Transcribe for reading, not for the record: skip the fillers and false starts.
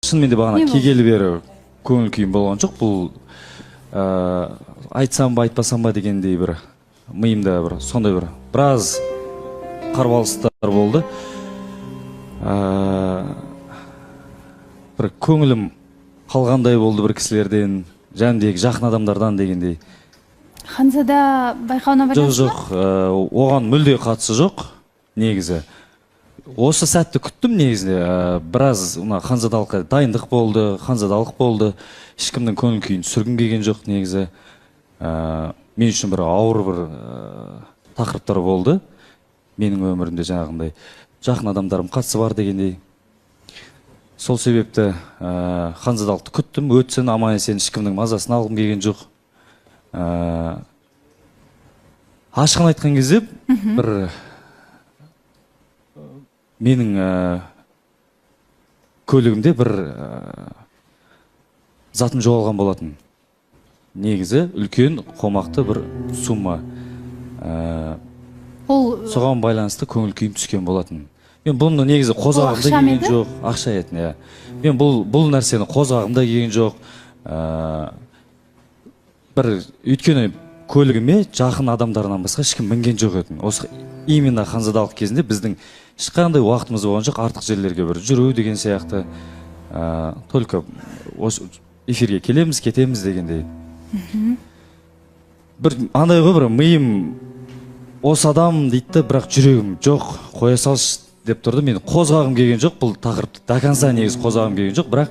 шынымен де бағана кегелі бері көңіл күйім болған жоқ. Бұл айтсам ба айтпасам ба дегендей бір миымда бір сондай бір біраз қарбалыстар болды. Бір көңілім қалғандай болды бір кісілерден, жәндегі жақын адамдардан дегендей. Ханзада байқауына барасыз ба? Жоқ, оған мүлде қатысы жоқ негізі. Осы сәтті күттім негізінде. Біраз ханзадалыққа дайындық болды, ханзадалық болды. Ешкімнің көңіл күйін сүргім келген жоқ негізі. Мен үшін бір ауыр бір тақырыптар болды. Менің өмірімде жаңағындай жақын адамдарым қатысы бар дегендей. Сол себепті ханзадалықты күттім, өтсін, аман есен, ешкімнің мазасын алғым келген жоқ. Ашығын айтқан кезде бір менің көлігімде бір затым жоғалған болатын. Негізі үлкен қомақты бір сумма. Соған байланысты көңіл күйім түскен болатын. Мен бұны негізі қозғағымда келген жоқ. Ақша етін, мен бұл нәрсені қозғағымда келген жоқ. Бір өйткені көлігіме жақын адамдарынан басқа ешкім мінген жоқ етін. Осы именно ханзадалық кезінде біздің ешқандай уақытымыз болған жоқ, артық жерлерге бір жүру деген сияқты. Только осы эфирге келеміз, кетеміз дегендей. Бір андай ғой, бір миым осы адам дейді, бірақ жүрегім жоқ, қоя салшы деп тұрды. Мен қозғағым келген жоқ, бұл тақырыпты до конца негіз қозғағым келген жоқ, бірақ